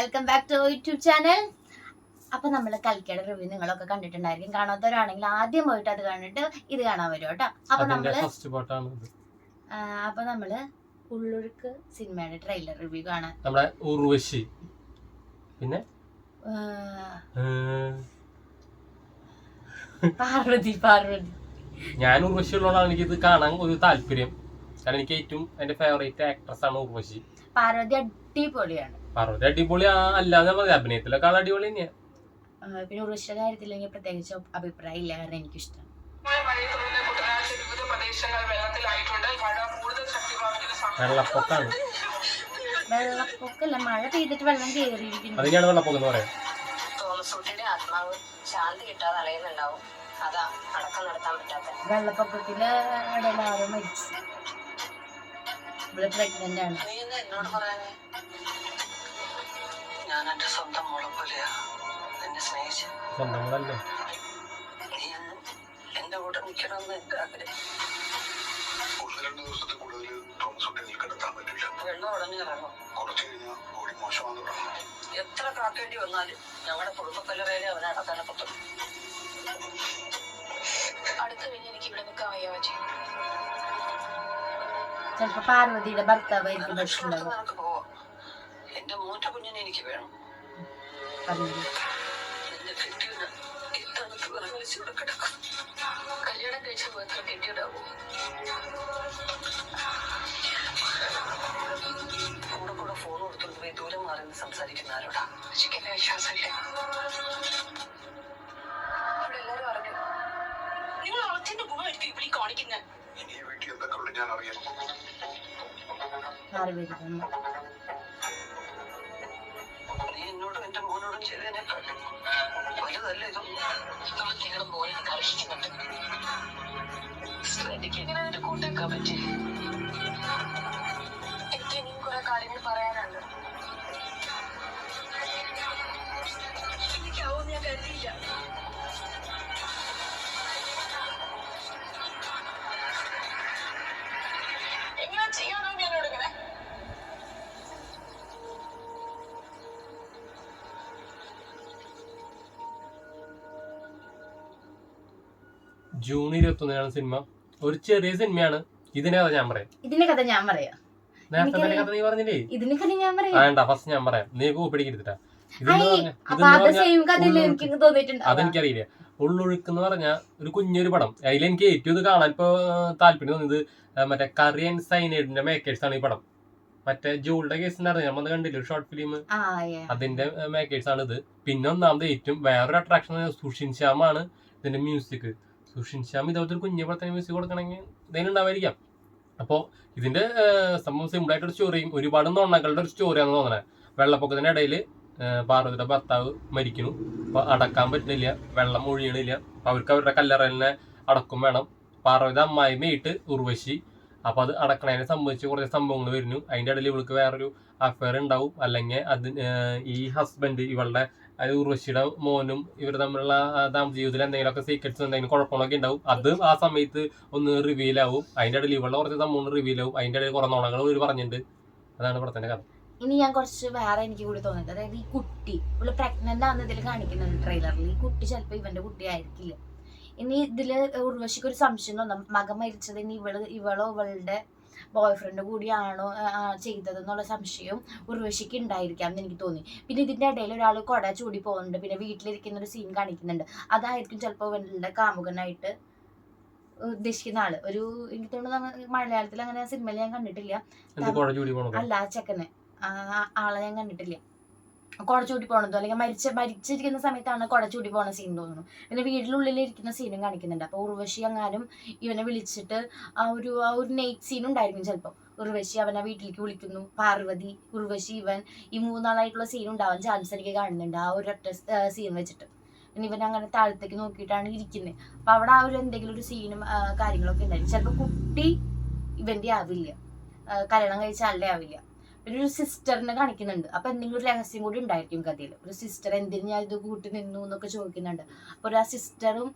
Welcome back to YouTube channel. അപ്പൊ നമ്മള് കൽക്കയുടെ review നിങ്ങളൊക്കെ കണ്ടിട്ടുണ്ടായിരിക്കും. കാണാത്തവരാണെങ്കിൽ ആദ്യം പോയിട്ട് അത് കണ്ടിട്ട് ഇത് കാണാൻ വരും കേട്ടോ. അപ്പൊ നമ്മള് ഉള്ളൊഴുക്ക് സിനിമയുടെ ട്രെയിലർ റിവ്യൂ കാണാൻ നമ്മുടെ ഉർവശി പിന്നെ പാർവതി ഞാൻ ഉർവശി ഉള്ളതാണ് എനിക്ക് ഇത് കാണാൻ ഒരു താല്പര്യം. കാരണം എനിക്ക് ഏറ്റവും എന്റെ ഫേവറേറ്റ് ആക്ട്രസ് ആണ് ഉർവശി. പാർവതി അടിപൊളിയാണ്. പാർവതി അടിപൊളി അല്ലാതെ അഭിനയത്തിലൊക്കെ ആൾ അടിപൊളി തന്നെയാണ്. പിന്നെ ഉർവശിയുടെ കാര്യത്തിൽ എനിക്ക് പ്രത്യേകിച്ച് അഭിപ്രായം ഇല്ല, കാരണം എനിക്കിഷ്ടം. വെള്ളപ്പൊക്കാണ്. വെള്ളപ്പൊക്കല്ല, മഴ പെയ്തിട്ട് വെള്ളം കയറിയിരിക്കുന്നു. അതിനാണ് വെള്ളപ്പൊക്കം എന്ന് പറയാം. ആത്മാവ് ശാന്തി കിട്ടാതെ അലയുന്നുണ്ടാവും. അതാ അടക്കം നടത്താൻ പറ്റാത്ത. വെള്ളപ്പൊക്കത്തില് ഇടയിൽ ആരോ മരിച്ചു. ഇവിടെ പ്രഗ്നന്റ് ആണ്. നീ എന്താ എന്നോട് പറയാനേ? ഞാൻ എന്റെ സ്വന്തം മോളെ പോലെയാ എന്നെ സ്നേഹിച്ചു. സ്വന്തം മോളല്ലേ? നീ എന്റെ കൂടെ നിൽക്കണമെന്ന് എന്റെ ആഗ്രഹം. വെള്ളം ഉടനെ ഇറങ്ങും. എത്ര കാക്കേണ്ടി വന്നാലും ഞങ്ങളുടെ കുടുംബക്കല്ലറയിലെ അവനെ അടക്കാനെ പറ്റും. അടുത്ത കഴിഞ്ഞ് എനിക്ക് ഇവിടെ നിൽക്കാൻ വയ്യ പറ്റി. ചിലപ്പോ പാർവതിയുടെ ഭർത്താവായിരിക്കും. നിനക്ക് പോവാം. എന്റെ മൂറ്റ കുഞ്ഞിനെ എനിക്ക് വേണം. എന്റെ കെട്ടിയുടെ ഇത്തണുത്ത് വിറങ്ങലിച്ചൂടെ കിടക്കും. കല്യാണം കഴിച്ച മാത്രം കെട്ടിയിടാവൂ. കൂടെ കൂടെ ഫോൺ കൊടുത്തോണ്ട് പോയി ദൂരം മാറി സംസാരിക്കുന്ന ആരോടാ? ചിക്കന്റെ വിശ്വാസമില്ല. അവിടെ എല്ലാരും അറിഞ്ഞു. നിങ്ങൾ അളത്തിന്റെ ഗുണമായിരിക്കും ഇവിടെ കാണിക്കുന്നത്. നീ എന്നോടും എന്റെ മോനോടും ചെയ്തതിനെക്കാട്ടും വലുതല്ല ഇതൊന്നും. നിങ്ങളുടെ മോനെ കർഷിക്കുന്നുണ്ട്. എനിക്ക് എങ്ങനെ അതിന്റെ കൂട്ടേക്കാൻ പറ്റി? എനിക്ക് ഇനിയും കുറെ കാര്യങ്ങൾ പറയാനുണ്ട്. എനിക്കാവൂന്ന് ഞാൻ കരുതിയില്ല. എങ്ങനെ ചെയ്യാനോ ഞാനോട് ഇങ്ങനെ? June 21 cinema. ഒരു ചെറിയ സിനിമയാണ്. ഇതിന്റെ കഥ ഞാൻ പറയാം. ഇതിന്റെ കഥ ഞാൻ പറയാം. നേരത്തെ കഥ നീ പറഞ്ഞില്ലേ? ഇതിന്റെ കഥ ഞാൻ പറയാം. വേണ്ട, ഫസ്റ്റ് ഞാൻ പറയാം. നീ കൂപ്പിടിക്കരുതാ. അതെനിക്കറിയില്ല. ഉള്ളൊഴുക്ക് എന്ന് പറഞ്ഞ ഒരു കുഞ്ഞൊരു പടം. അതിലെനിക്ക് ഏറ്റവും ഇത് കാണാൻ ഇപ്പൊ താല്പര്യം തോന്നിയത് മറ്റേ കറിയൻ സൈനൈഡിന്റെ മേക്കേഴ്സ് ആണ് ഈ പടം. മറ്റേ ജൂളുടെ കേസ് ഉണ്ടായിരുന്നു, നമ്മൾ കണ്ടില്ല, ഒരു ഷോർട്ട് ഫിലിം. അതിന്റെ മേക്കേഴ്സ് ആണ് ഇത്. പിന്നെ ഒന്നാമത് ഏറ്റവും വേറൊരു അട്രാക്ഷൻ സുഷിൻ ശ്യാമാണ് ഇതിന്റെ മ്യൂസിക്. സുഷിൻ ശ്യാം ഇതേപോലത്തെ ഒരു കുഞ്ഞു പടത്തിന് മ്യൂസിക് കൊടുക്കണമെങ്കിൽ ഇതിനുണ്ടാവായിരിക്കാം. അപ്പോൾ ഇതിന്റെ സംഭവം സിമ്പിൾ ആയിട്ടൊരു സ്റ്റോറിയും ഒരുപാട് നോണകളുടെ ഒരു സ്റ്റോറിയാണെന്ന് തോന്നണേ. വെള്ളപ്പൊക്കത്തിന്റെ ഇടയിൽ പാർവതിയുടെ ഭർത്താവ് മരിക്കുന്നു. അപ്പൊ അടക്കാൻ പറ്റുന്നില്ല, വെള്ളം ഒഴിയണില്ല. അപ്പൊ അവർക്ക് അവരുടെ കല്ലറലിനെ അടക്കം വേണം. പാർവതി അമ്മായിമ്മയിട്ട് ഉർവശി. അപ്പൊ അത് അടക്കണതിനെ സംബന്ധിച്ച് കുറച്ച് സംഭവങ്ങൾ വരുന്നു. അതിന്റെ ഇടയിൽ ഇവൾക്ക് വേറൊരു അഫയർ ഉണ്ടാവും. അല്ലെങ്കിൽ ഈ ഹസ്ബൻഡ് ഇവളുടെ, അതായത് ഉർവശിയുടെ മോനും ഇവർ തമ്മിലുള്ള ദാമ്പത്യ ജീവിതത്തിൽ എന്തെങ്കിലുമൊക്കെ സീക്രറ്റ്സ് എന്തെങ്കിലും കുഴപ്പങ്ങളൊക്കെ ഉണ്ടാവും. അത് ആ സമയത്ത് ഒന്ന് റിവീൽ ആവും. അതിന്റെ ഇടയിൽ ഇവളുടെ കുറച്ച് സംഭവം റിവീൽ ആവും. അതിന്റെ ഇടയിൽ കുറെ നോണങ്ങൾ ഇവർ പറഞ്ഞിട്ടുണ്ട്. അതാണ് പടത്തിന്റെ കഥ. ഇനി ഞാൻ കുറച്ച് വേറെ എനിക്ക് കൂടി തോന്നുന്നത്, അതായത് ഈ കുട്ടി ഇവള് പ്രഗ്നന്റ് ആണെന്ന് ഇതിൽ കാണിക്കുന്നുണ്ട് ട്രെയിലറിൽ. ഈ കുട്ടി ചിലപ്പോൾ ഇവന്റെ കുട്ടി ആയിരിക്കില്ല. ഇനി ഇതില് ഉർവശിക്ക് ഒരു സംശയം തോന്നാം, മകൻ മരിച്ചത് ഇനി ഇവളോ ഇവളുടെ ബോയ് ഫ്രണ്ട് കൂടിയാണോ ചെയ്തതെന്നുള്ള സംശയം ഉർവശിക്ക് ഉണ്ടായിരിക്കാം എന്ന് എനിക്ക് തോന്നി. പിന്നെ ഇതിന്റെ ഇടയിൽ ഒരാൾ കൊട ചൂടി പോകുന്നുണ്ട്. പിന്നെ വീട്ടിലിരിക്കുന്ന ഒരു സീൻ കാണിക്കുന്നുണ്ട്. അതായിരിക്കും ചിലപ്പോൾ ഇവളുടെ കാമുകനായിട്ട് ഉദ്ദേശിക്കുന്ന ആള്. ഒരു എനിക്ക് തോന്നുന്നു മലയാളത്തിൽ അങ്ങനെ സിനിമയിൽ ഞാൻ കണ്ടിട്ടില്ല. അല്ല, ആ ചെക്കനെ ആളെ ഞാൻ കണ്ടിട്ടില്ല. കൊട ചൂടി പോണതോ അല്ലെങ്കിൽ മരിച്ചിരിക്കുന്ന സമയത്താണ് കൊട ചൂടി പോണ സീൻ തോന്നുന്നു. പിന്നെ വീട്ടിലുള്ളിലിരിക്കുന്ന സീനും കാണിക്കുന്നുണ്ട്. അപ്പൊ ഉർവശി എങ്ങാനും ഇവനെ വിളിച്ചിട്ട് ആ ഒരു നൈറ്റ് സീൻ ഉണ്ടായിരിക്കും ചിലപ്പോൾ. ഉർവശി അവനെ വീട്ടിലേക്ക് വിളിക്കുന്നു, പാർവതി, ഉർവശി, ഇവൻ, ഈ മൂന്നാളായിട്ടുള്ള സീൻ ഉണ്ടാവാൻ ചാൻസ് എനിക്ക് കാണുന്നുണ്ട് ആ ഒരൊറ്റ സീൻ വെച്ചിട്ട്. പിന്നെ ഇവൻ അങ്ങനെ താഴത്തേക്ക് നോക്കിയിട്ടാണ് ഇരിക്കുന്നത്. അപ്പൊ അവിടെ ആ ഒരു എന്തെങ്കിലും ഒരു സീനും കാര്യങ്ങളൊക്കെ ഉണ്ടായിരിക്കും. ചിലപ്പോൾ കുട്ടി ഇവന്റെ ആവില്ല, കല്യാണം കഴിച്ച ആളുടെ ആവില്ല. പിന്നെ ഒരു സിസ്റ്ററിനെ കാണിക്കുന്നുണ്ട്. അപ്പൊ എന്തെങ്കിലും ഒരു രഹസ്യം കൂടി ഉണ്ടായിരിക്കും കഥയിൽ. ഒരു സിസ്റ്റർ എന്തിനു ഞാൻ ഇത് കൂട്ടി നിന്നു എന്നൊക്കെ ചോദിക്കുന്നുണ്ട്. അപ്പൊ ആ സിസ്റ്ററും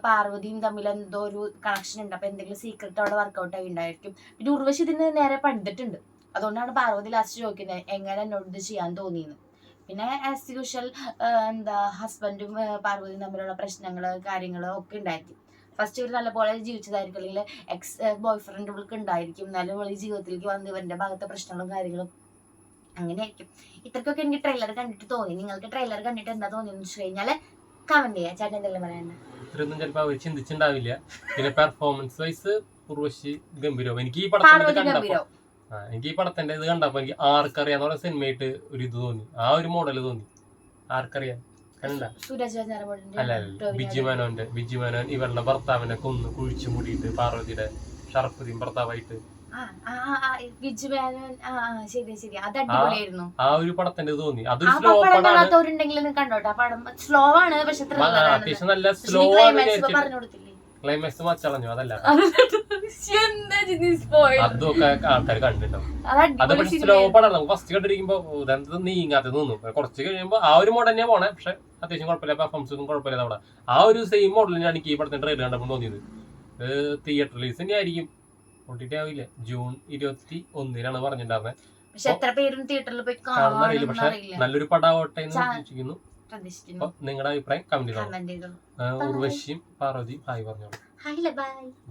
പാർവതിയും തമ്മിൽ എന്തോ ഒരു കണക്ഷൻ ഉണ്ട്. അപ്പൊ എന്തെങ്കിലും സീക്രട്ട് അവിടെ വർക്കൗട്ട് ആയി ഉണ്ടായിരിക്കും. പിന്നെ ഉർവശി ഇതിന് നേരെ പണിതിട്ടുണ്ട്. അതുകൊണ്ടാണ് പാർവതി ലാസ്റ്റ് ചോദിക്കുന്നത് എങ്ങനെ എന്നോട് ഇത് ചെയ്യാൻ തോന്നിയെന്ന്. പിന്നെ ആസ് യൂഷ്വൽ എന്താ ഹസ്ബൻഡും പാർവതിയും തമ്മിലുള്ള പ്രശ്നങ്ങള് കാര്യങ്ങള് ഒക്കെ ഉണ്ടായിരിക്കും. ഫസ്റ്റ് ഇവർ നല്ലപോലെ ജീവിച്ചതായിരിക്കും, അല്ലെങ്കിൽ എക്സ് ബോയ് ഫ്രണ്ട് ഇവൾക്ക് ഉണ്ടായിരിക്കും. എന്നാലും ഇവൾ ഈ ജീവിതത്തിലേക്ക് വന്ന് ഇവന്റെ ഭാഗത്തെ പ്രശ്നങ്ങളും കാര്യങ്ങളും അങ്ങനെയായിരിക്കും. ഇത്രക്കൊക്കെ എനിക്ക് ട്രെയിലർ കണ്ടിട്ട് തോന്നി. നിങ്ങൾക്ക് ട്രെയിലർ കണ്ടിട്ട് എന്താ തോന്നിയെന്ന് വെച്ച് കഴിഞ്ഞാൽ കമന്റ് ചെയ്യാം. ചേട്ടൻ എന്തെങ്കിലും പറയണ്ട? ഇത്രയൊന്നും ചിലപ്പോൾ അവർ ചിന്തിച്ചിട്ടുണ്ടാവില്ല. പിന്നെ പെർഫോമൻസ് വൈസ് ഉർവശി ഗംഭീരവും. എനിക്ക് ഈ പടത്തിന്റെ ഇത് കണ്ടപ്പോ എനിക്ക് ആർക്കറിയാന്ന് പറഞ്ഞ സിനിമയായിട്ട് ഒരു ഇത് തോന്നി, ആ ഒരു മോഡൽ തോന്നി. ആർക്കറിയാം കണ്ട? അല്ല ബിജു മേനോൻ ഇവരുടെ ഭർത്താവിനെ കൊന്ന് കുഴിച്ചു മൂടിയിട്ട് പാർവതിയുടെ ഷറഫുദ്ദീൻ ഭർത്താവായിട്ട് ആ ഒരു പടത്തിന്റെ തോന്നി. അതൊരു സ്ലോ പടമാണ്, അത്യാവശ്യം നല്ല സ്ലോ ആണ്. ക്ലൈമാക്സ് മച്ചളഞ്ഞു, അതല്ല അതൊക്കെ ആൾക്കാർ കണ്ടിട്ടുണ്ടാവും. അത് പക്ഷെ സ്ലോ പടമാണ്. നമുക്ക് ഫസ്റ്റ് കണ്ടിരിക്കുമ്പോ ഇതെന്ത് നീങ്ങാത്ത തോന്നും. കുറച്ച് കഴിയുമ്പോ ആ ഒരു മോഡൽ തന്നെയാ പോണേ, പക്ഷെ അത്യാവശ്യം കുഴപ്പമില്ല, പെർഫോമൻസ് ഒന്നും കുഴപ്പമില്ല. അവിടെ ആ ഒരു സെയിം മോഡലിനാണ് എനിക്ക് ഈ പടത്തിന്റെ ട്രെയിലർ കണ്ടപ്പോൾ തോന്നിയത്. തിയേറ്റർ റിലീസ് തന്നെ ആയിരിക്കും, OTT ആവില്ല. ജൂൺ 21 പറഞ്ഞിട്ടുണ്ടായിരുന്നത്. പക്ഷെ നല്ലൊരു പടാവട്ടെ എന്ന് പ്രതീക്ഷിക്കുന്നു. നിങ്ങളുടെ അഭിപ്രായം കമന്റ് ചെയ്തോളൂ. ഉർവശിയും പാർവതിയും ഹായ് പറഞ്ഞോളൂ.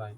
ബൈ.